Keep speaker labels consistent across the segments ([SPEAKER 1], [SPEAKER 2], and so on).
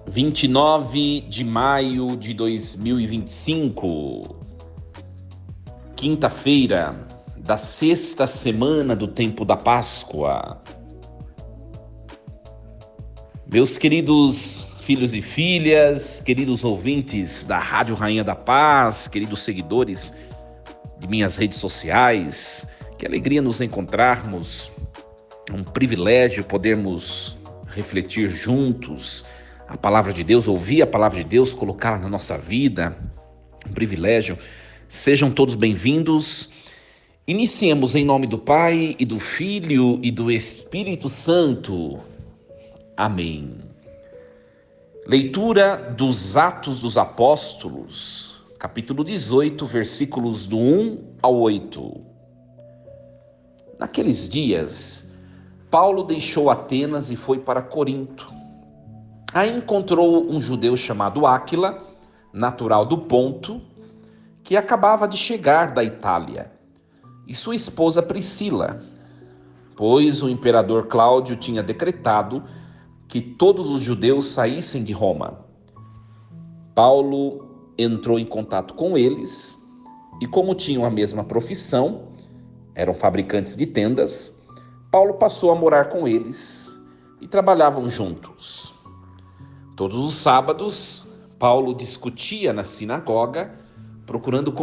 [SPEAKER 1] 29 de maio de 2025, quinta-feira da sexta semana do tempo da Páscoa. Meus queridos filhos e filhas, queridos ouvintes da Rádio Rainha da Paz, queridos seguidores de minhas redes sociais, que alegria nos encontrarmos, é um privilégio podermos refletir juntos a palavra de Deus, ouvir a palavra de Deus, colocá-la na nossa vida, um privilégio. Sejam todos bem-vindos. Iniciemos em nome do Pai, e do Filho, e do Espírito Santo. Amém. Leitura dos Atos dos Apóstolos, capítulo 18, versículos do 1 ao 8. Naqueles dias, Paulo deixou Atenas e foi para Corinto. Aí encontrou um judeu chamado Áquila, natural do Ponto, que acabava de chegar da Itália, e sua esposa Priscila, pois o imperador Cláudio tinha decretado que todos os judeus saíssem de Roma. Paulo entrou em contato com eles e, como tinham a mesma profissão, eram fabricantes de tendas, Paulo passou a morar com eles e trabalhavam juntos. Todos os sábados, Paulo discutia na sinagoga, procurando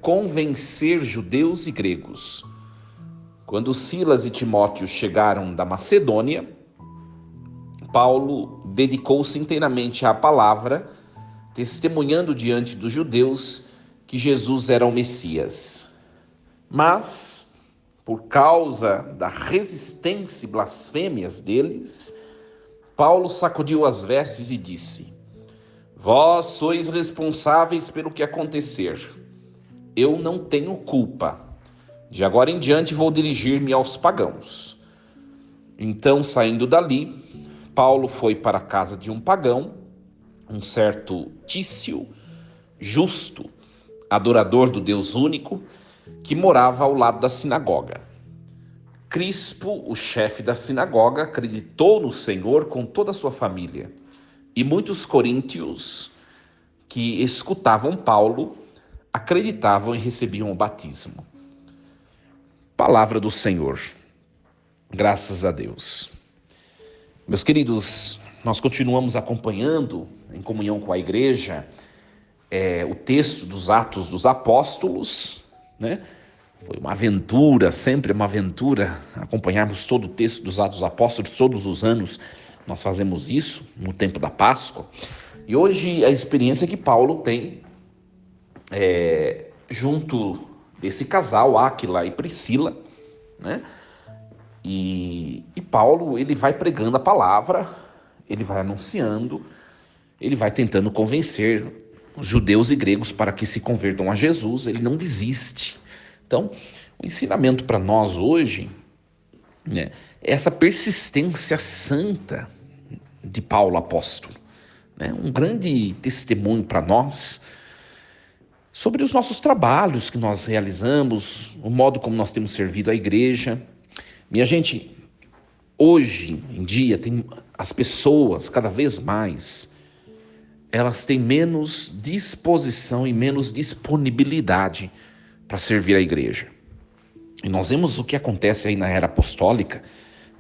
[SPEAKER 1] convencer judeus e gregos. Quando Silas e Timóteo chegaram da Macedônia, Paulo dedicou-se inteiramente à palavra, testemunhando diante dos judeus que Jesus era o Messias. Mas, por causa da resistência e blasfêmias deles, Paulo sacudiu as vestes e disse: Vós sois responsáveis pelo que acontecer. Eu não tenho culpa. De agora em diante vou dirigir-me aos pagãos. Então, saindo dali, Paulo foi para a casa de um pagão, um certo Tício, justo, adorador do Deus único, que morava ao lado da sinagoga. Crispo, o chefe da sinagoga, acreditou no Senhor com toda a sua família, e muitos coríntios que escutavam Paulo acreditavam e recebiam o batismo. Palavra do Senhor. Graças a Deus. Meus queridos, nós continuamos acompanhando, em comunhão com a igreja, o texto dos Atos dos Apóstolos, né? Foi uma aventura, sempre uma aventura, acompanharmos todo o texto dos Atos dos Apóstolos. Todos os anos nós fazemos isso, no tempo da Páscoa. E hoje a experiência que Paulo tem, junto desse casal, Áquila e Priscila, né? E Paulo, ele vai pregando a palavra, ele vai anunciando, ele vai tentando convencer os judeus e gregos para que se convertam a Jesus, ele não desiste. Então, o ensinamento para nós hoje, né, é essa persistência santa de Paulo apóstolo, né, um grande testemunho para nós sobre os nossos trabalhos que nós realizamos, o modo como nós temos servido a igreja. Minha gente, hoje em dia, as pessoas cada vez mais, elas têm menos disposição e menos disponibilidade para servir a igreja. E nós vemos o que acontece aí na era apostólica,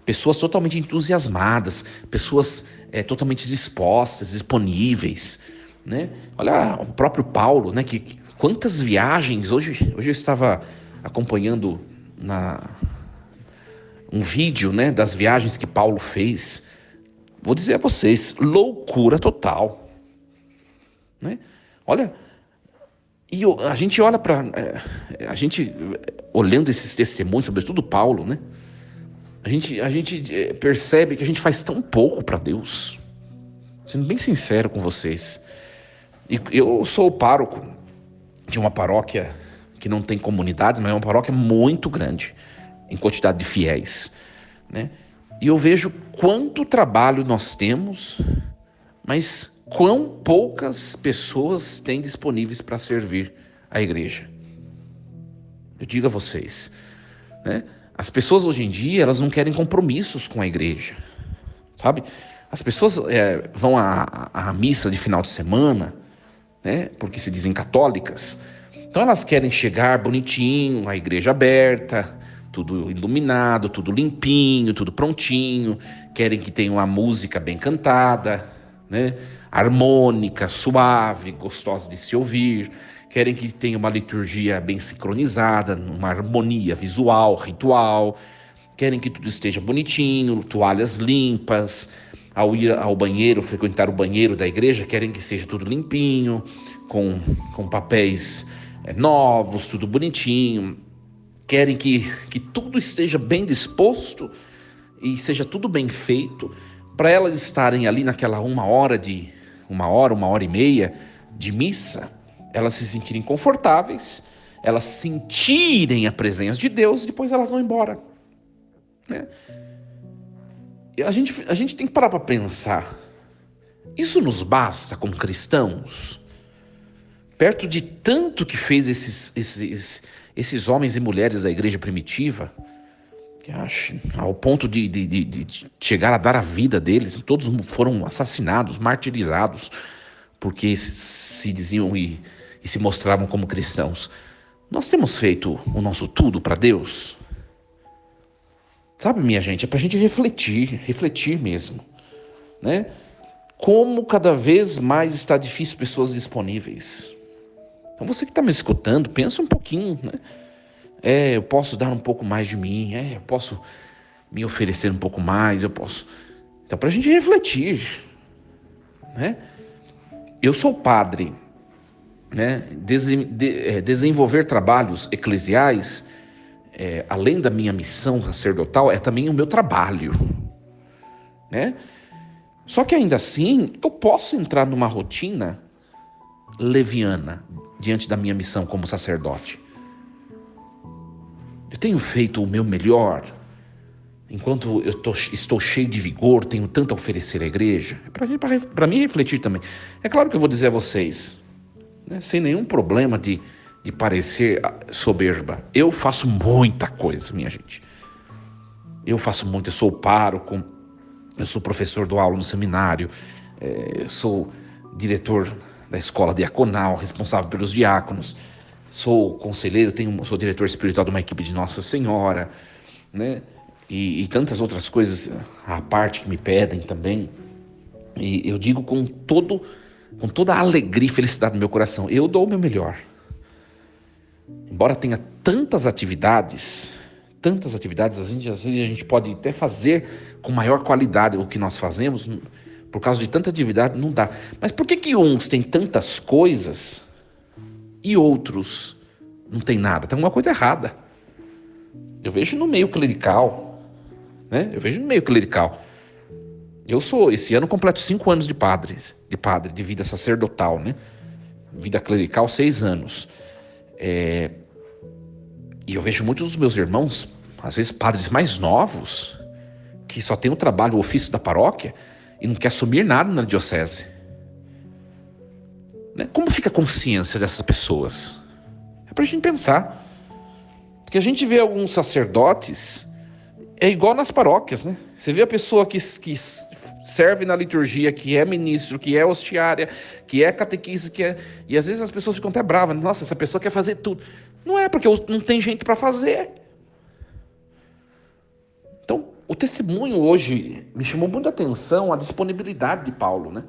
[SPEAKER 1] pessoas totalmente entusiasmadas, pessoas totalmente dispostas, disponíveis, né? Olha o próprio Paulo, né? Que quantas viagens, hoje eu estava acompanhando um vídeo, né, das viagens que Paulo fez. Vou dizer a vocês, loucura total, né? Olha, e a gente olha para a gente olhando esses testemunhos, sobretudo Paulo, né? A gente percebe que a gente faz tão pouco para Deus. Sendo bem sincero com vocês, e eu sou o pároco de uma paróquia que não tem comunidades, mas é uma paróquia muito grande em quantidade de fiéis, né? E eu vejo quanto trabalho nós temos, mas quão poucas pessoas têm disponíveis para servir a igreja. Eu digo a vocês, né? As pessoas hoje em dia, elas não querem compromissos com a igreja, sabe? As pessoas vão à missa de final de semana, né, porque se dizem católicas. Então elas querem chegar bonitinho, a igreja aberta, tudo iluminado, tudo limpinho, tudo prontinho. Querem que tenha uma música bem cantada, né, harmônica, suave, gostosa de se ouvir. Querem que tenha uma liturgia bem sincronizada, uma harmonia visual, ritual. Querem que tudo esteja bonitinho, toalhas limpas. Ao ir ao banheiro, frequentar o banheiro da igreja, querem que seja tudo limpinho, com papéis novos, tudo bonitinho. Querem que tudo esteja bem disposto e seja tudo bem feito para elas estarem ali naquela uma hora, uma hora e meia de missa, elas se sentirem confortáveis, elas sentirem a presença de Deus e depois elas vão embora, né? A gente tem que parar para pensar. Isso nos basta como cristãos? Perto de tanto que fez esses homens e mulheres da igreja primitiva, que ao ponto de chegar a dar a vida deles, todos foram assassinados, martirizados, porque se diziam e se mostravam como cristãos. Nós temos feito o nosso tudo para Deus? Sabe, minha gente, é pra gente refletir mesmo, né? Como cada vez mais está difícil pessoas disponíveis. Então você que está me escutando, pensa um pouquinho, né? Eu posso dar um pouco mais de mim, eu posso me oferecer um pouco mais, eu posso... Então, pra gente refletir, né? Eu sou padre, né? Desenvolver trabalhos eclesiais, além da minha missão sacerdotal, é também o meu trabalho, né? Só que ainda assim, eu posso entrar numa rotina leviana diante da minha missão como sacerdote. Eu tenho feito o meu melhor, enquanto eu estou cheio de vigor, tenho tanto a oferecer à igreja. Para mim refletir também. É claro que eu vou dizer a vocês, né, sem nenhum problema de parecer soberba, eu faço muita coisa, minha gente. Eu faço muito, eu sou pároco, eu sou professor, dou aula no seminário, eu sou diretor da escola diaconal, responsável pelos diáconos, sou conselheiro, sou diretor espiritual de uma equipe de Nossa Senhora, né? E tantas outras coisas à parte que me pedem também. E eu digo com toda a alegria e felicidade no meu coração, eu dou o meu melhor. Embora tenha tantas atividades, às vezes a gente pode até fazer com maior qualidade o que nós fazemos, por causa de tanta atividade não dá. Mas por que uns têm tantas coisas e outros não têm nada? Tem alguma coisa errada. Eu vejo no meio clerical, né? Esse ano completo 5 anos de padre, de vida sacerdotal, né? Vida clerical, 6 anos. E eu vejo muitos dos meus irmãos, às vezes padres mais novos, que só tem o trabalho, o ofício da paróquia e não quer assumir nada na diocese. Né? Como fica a consciência dessas pessoas? É pra gente pensar. Porque a gente vê alguns sacerdotes, é igual nas paróquias, né? Você vê a pessoa que serve na liturgia, que é ministro, que é hostiária, que é catequista, e às vezes as pessoas ficam até bravas. Nossa, essa pessoa quer fazer tudo. Não é, porque não tem gente para fazer. Então, o testemunho hoje me chamou muita atenção, a disponibilidade de Paulo, né?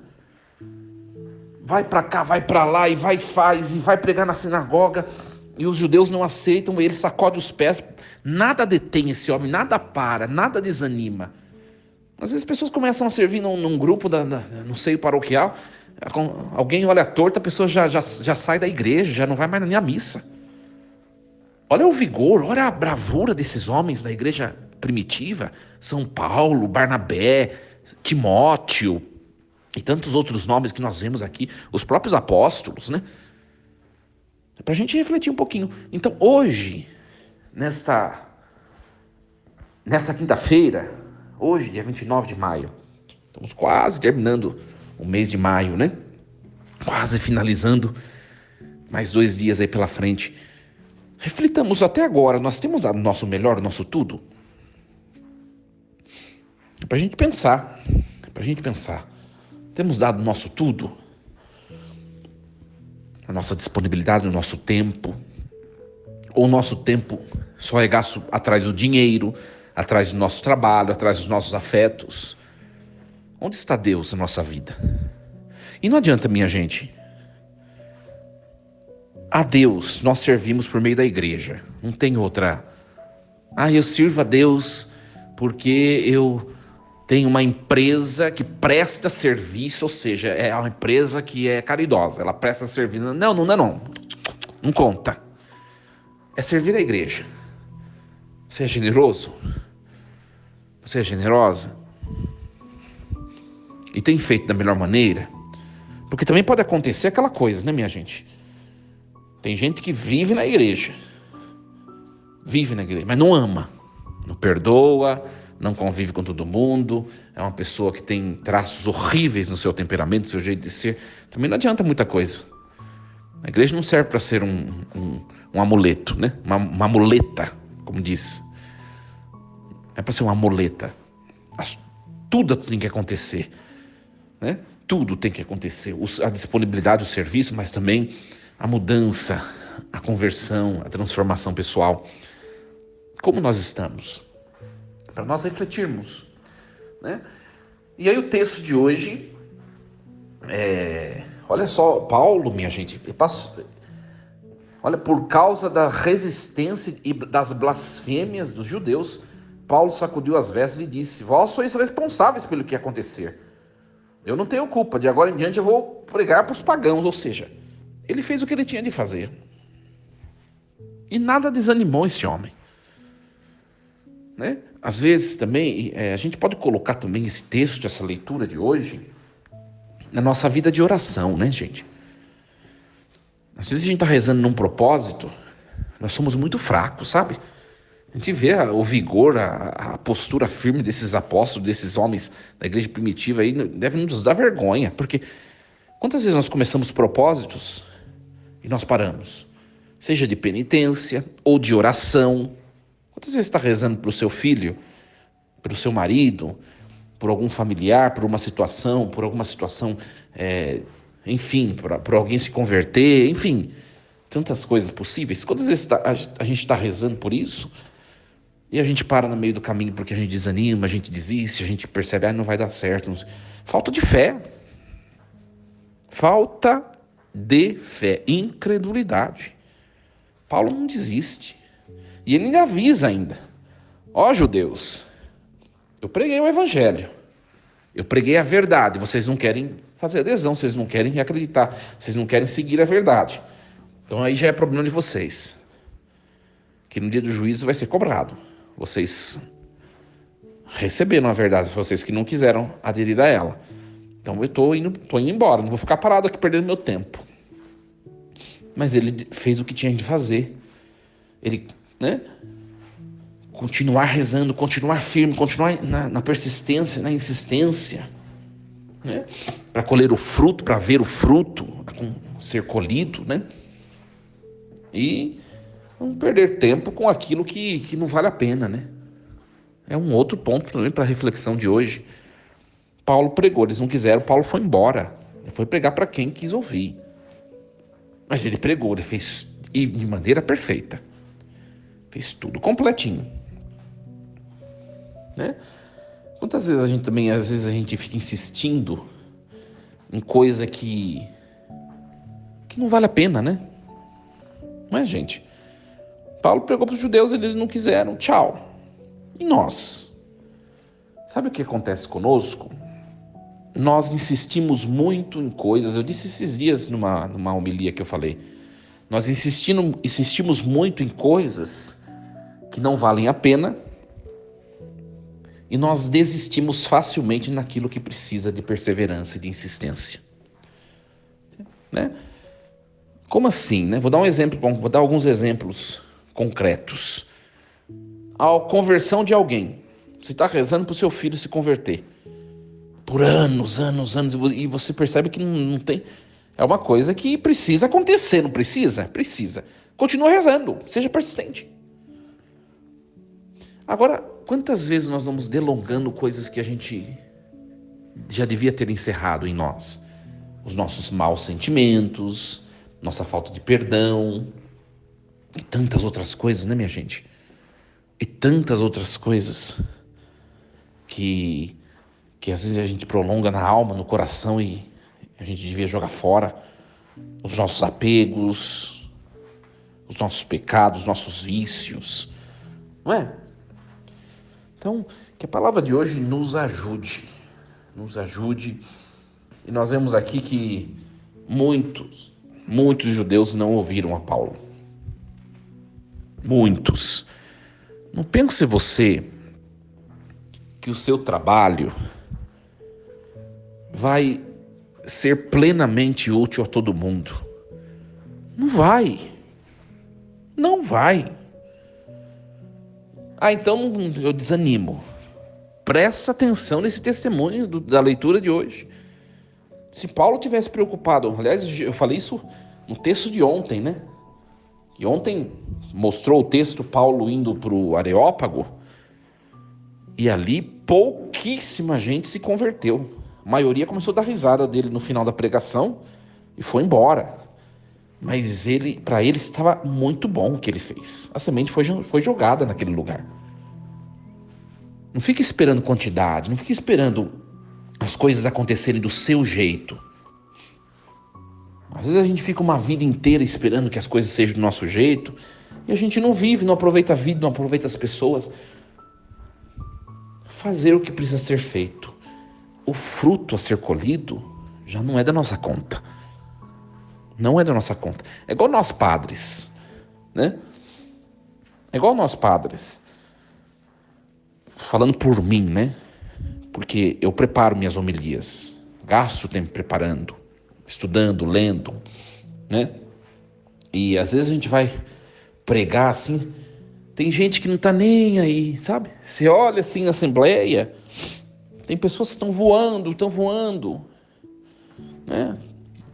[SPEAKER 1] Vai para cá, vai para lá, e vai pregar na sinagoga, e os judeus não aceitam, ele sacode os pés, nada detém esse homem, nada para, nada desanima. Às vezes as pessoas começam a servir num grupo, no seio paroquial, alguém olha torto, a pessoa já sai da igreja, já não vai mais na missa. Olha o vigor, olha a bravura desses homens da igreja primitiva, São Paulo, Barnabé, Timóteo, e tantos outros nomes que nós vemos aqui, os próprios apóstolos, né? É pra gente refletir um pouquinho. Então, hoje, nessa quinta-feira, hoje, dia 29 de maio, estamos quase terminando o mês de maio, né? Quase finalizando, mais 2 dias aí pela frente. Reflitamos até agora, nós temos dado o nosso melhor, o nosso tudo? É pra gente pensar. para a gente pensar. Temos dado o nosso tudo? A nossa disponibilidade, o nosso tempo? Ou o nosso tempo só é gasto atrás do dinheiro, atrás do nosso trabalho, atrás dos nossos afetos? Onde está Deus na nossa vida? E não adianta, minha gente. A Deus nós servimos por meio da igreja. Não tem outra. Eu sirvo a Deus porque eu tenho uma empresa que presta serviço, ou seja, é uma empresa que é caridosa, ela presta serviço. Não. Não conta. É servir a igreja. Você é generoso? Você é generosa? E tem feito da melhor maneira? Porque também pode acontecer aquela coisa, né, minha gente? Tem gente que vive na igreja, mas não ama, não perdoa, não convive com todo mundo, é uma pessoa que tem traços horríveis no seu temperamento, no seu jeito de ser. Também não adianta muita coisa. A igreja não serve para ser um amuleto, né? Uma muleta, como diz. É para ser uma muleta. Tudo tem que acontecer, né? Tudo tem que acontecer. A disponibilidade do serviço, mas também a mudança, a conversão, a transformação pessoal. Como nós estamos? Para nós refletirmos, né? E aí o texto de hoje, olha só, Paulo, minha gente, olha, por causa da resistência e das blasfêmias dos judeus, Paulo sacudiu as vestes e disse: vós sois responsáveis pelo que acontecer. Eu não tenho culpa, de agora em diante eu vou pregar para os pagãos, ou seja, ele fez o que ele tinha de fazer. E nada desanimou esse homem, né? Às vezes também, a gente pode colocar também esse texto, essa leitura de hoje, na nossa vida de oração, né, gente? Às vezes a gente está rezando num propósito, nós somos muito fracos, sabe? A gente vê o vigor, a postura firme desses apóstolos, desses homens da igreja primitiva aí, deve nos dar vergonha, porque quantas vezes nós começamos propósitos e nós paramos? Seja de penitência ou de oração. Quantas vezes está rezando para o seu filho, para o seu marido, por algum familiar, por alguma situação, enfim, por alguém se converter, enfim, tantas coisas possíveis. Quantas vezes a gente está rezando por isso e a gente para no meio do caminho porque a gente desanima, a gente desiste, a gente percebe, não vai dar certo. Falta de fé. Falta de fé, incredulidade. Paulo não desiste. E ele ainda avisa ainda. Ó, judeus, eu preguei o evangelho. Eu preguei a verdade. Vocês não querem fazer adesão, vocês não querem acreditar, vocês não querem seguir a verdade. Então aí já é problema de vocês. Que no dia do juízo vai ser cobrado. Vocês receberam a verdade, vocês que não quiseram aderir a ela. Então eu estou indo embora, não vou ficar parado aqui perdendo meu tempo. Mas ele fez o que tinha de fazer. Ele, né? Continuar rezando, continuar firme, continuar na persistência, na insistência, né? Para colher o fruto, para ver o fruto ser colhido, né? E não perder tempo com aquilo que não vale a pena, né? É um outro ponto também para a reflexão de hoje. Paulo pregou, eles não quiseram, Paulo foi embora. Ele foi pregar para quem quis ouvir. Mas ele pregou, ele fez de maneira perfeita. Fez tudo completinho, né? Quantas vezes às vezes a gente fica insistindo em coisa que não vale a pena, né? Não é, gente? Paulo pregou para os judeus, eles não quiseram, tchau. E nós? Sabe o que acontece conosco? Nós insistimos muito em coisas. Eu disse esses dias numa homilia que eu falei. Nós insistimos muito em coisas que não valem a pena e nós desistimos facilmente naquilo que precisa de perseverança e de insistência, né? Como assim, né? Vou dar alguns exemplos concretos. A conversão de alguém. Você está rezando para o seu filho se converter por anos, e você percebe que não tem. É uma coisa que precisa acontecer, não precisa? Precisa. Continua rezando, seja persistente. Agora, quantas vezes nós vamos delongando coisas que a gente já devia ter encerrado em nós. Os nossos maus sentimentos, nossa falta de perdão e tantas outras coisas, né, minha gente? E tantas outras coisas que às vezes a gente prolonga na alma, no coração e a gente devia jogar fora. Os nossos apegos, os nossos pecados, os nossos vícios, não é? Então, que a palavra de hoje nos ajude. E nós vemos aqui que muitos judeus não ouviram a Paulo. Muitos. Não pense você que o seu trabalho vai ser plenamente útil a todo mundo. Não vai. Não vai. Então eu desanimo. Presta atenção nesse testemunho da leitura de hoje. Se Paulo tivesse preocupado, aliás, eu falei isso no texto de ontem, né? Que ontem mostrou o texto Paulo indo para o Areópago e ali pouquíssima gente se converteu. A maioria começou a dar risada dele no final da pregação e foi embora. Mas para ele estava muito bom o que ele fez. A semente foi jogada naquele lugar. Não fique esperando quantidade, não fique esperando as coisas acontecerem do seu jeito. Às vezes a gente fica uma vida inteira esperando que as coisas sejam do nosso jeito e a gente não vive, não aproveita a vida, não aproveita as pessoas. Fazer o que precisa ser feito. O fruto a ser colhido já não é da nossa conta. Não é da nossa conta. É igual nós padres, né? É igual nós padres. Falando por mim, né? Porque eu preparo minhas homilias, gasto tempo preparando, estudando, lendo, né? E às vezes a gente vai pregar assim, tem gente que não tá nem aí, sabe? Você olha assim na assembleia, tem pessoas que estão voando, né?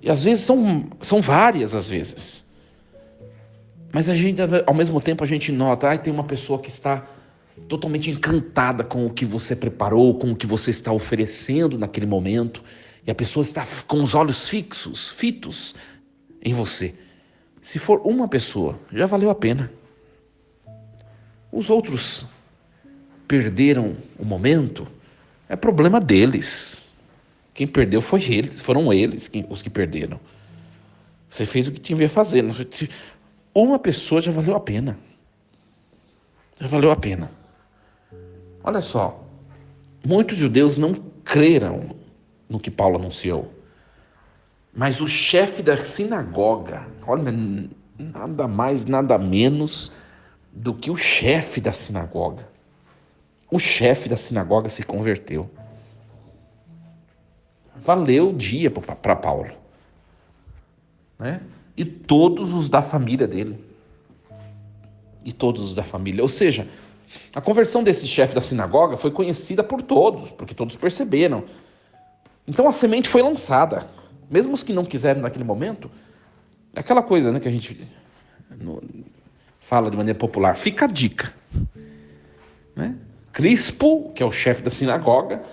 [SPEAKER 1] E às vezes são várias, às vezes. Mas a gente, ao mesmo tempo, a gente nota, tem uma pessoa que está totalmente encantada com o que você preparou, com o que você está oferecendo naquele momento, e a pessoa está com os olhos fitos em você. Se for uma pessoa, já valeu a pena. Os outros perderam o momento, é problema deles. Quem perdeu foram eles os que perderam. Você fez o que tinha a fazer. Uma pessoa já valeu a pena. Já valeu a pena. Olha só, muitos judeus não creram no que Paulo anunciou. Mas o chefe da sinagoga, olha, nada mais, nada menos do que o chefe da sinagoga. O chefe da sinagoga se converteu. Valeu o dia para Paulo, né? E todos os da família dele. Ou seja, a conversão desse chefe da sinagoga foi conhecida por todos, porque todos perceberam. Então a semente foi lançada. Mesmo os que não quiseram naquele momento, é aquela coisa, né, que a gente fala de maneira popular, fica a dica, né? Crispo, que é o chefe da sinagoga,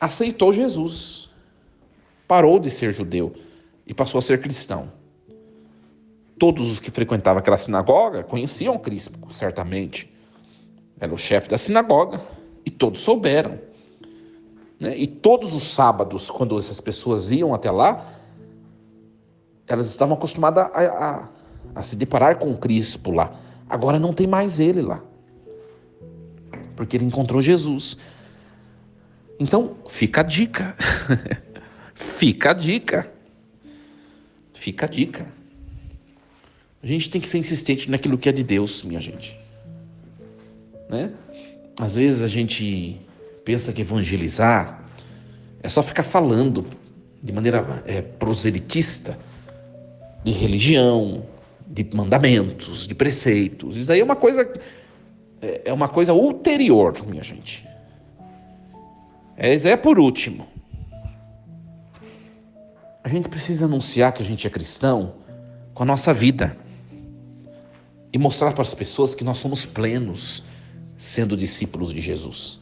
[SPEAKER 1] aceitou Jesus, parou de ser judeu e passou a ser cristão. Todos os que frequentavam aquela sinagoga conheciam Crispo, certamente. Era o chefe da sinagoga e todos souberam, né? E todos os sábados, quando essas pessoas iam até lá, elas estavam acostumadas a se deparar com o Crispo lá. Agora não tem mais ele lá, porque ele encontrou Jesus. Então, fica a dica. Fica a dica. A gente tem que ser insistente naquilo que é de Deus, minha gente, né? Às vezes a gente pensa que evangelizar é só ficar falando de maneira proselitista de religião, de mandamentos, de preceitos. Isso daí é uma coisa ulterior, minha gente. É por último. A gente precisa anunciar que a gente é cristão com a nossa vida e mostrar para as pessoas que nós somos plenos sendo discípulos de Jesus.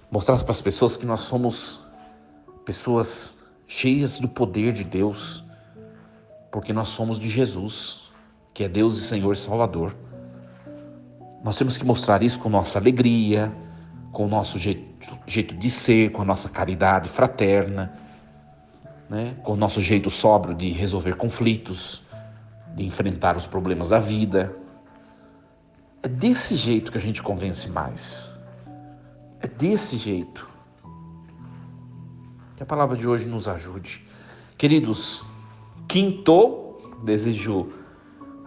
[SPEAKER 1] Mostrar para as pessoas que nós somos pessoas cheias do poder de Deus, porque nós somos de Jesus, que é Deus e Senhor e Salvador. Nós temos que mostrar isso com nossa alegria, com o nosso jeito de ser, com a nossa caridade fraterna, né? Com o nosso jeito sóbrio de resolver conflitos, de enfrentar os problemas da vida. É desse jeito que a gente convence mais. É desse jeito. Que a palavra de hoje nos ajude. Queridos, quinto, desejo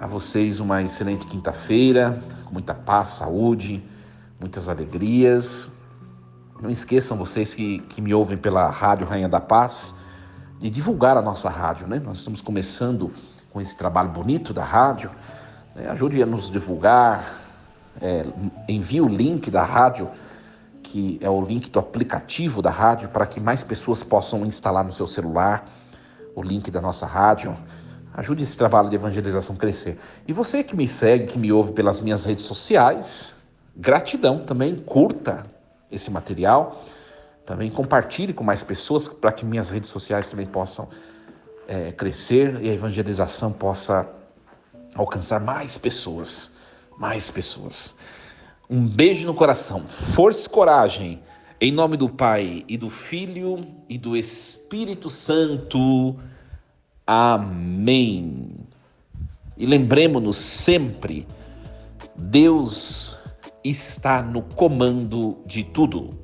[SPEAKER 1] a vocês uma excelente quinta-feira, com muita paz, saúde, muitas alegrias. Não esqueçam vocês que me ouvem pela Rádio Rainha da Paz, de divulgar a nossa rádio, né? Nós estamos começando com esse trabalho bonito da rádio, né? Ajude a nos divulgar, envie o link da rádio, que é o link do aplicativo da rádio, para que mais pessoas possam instalar no seu celular o link da nossa rádio. Ajude esse trabalho de evangelização a crescer. E você que me segue, que me ouve pelas minhas redes sociais, gratidão também, curta esse material, também compartilhe com mais pessoas, para que minhas redes sociais também possam crescer e a evangelização possa alcançar mais pessoas, mais pessoas. Um beijo no coração, força e coragem, em nome do Pai e do Filho e do Espírito Santo. Amém. E lembremos-nos sempre, Deus está no comando de tudo.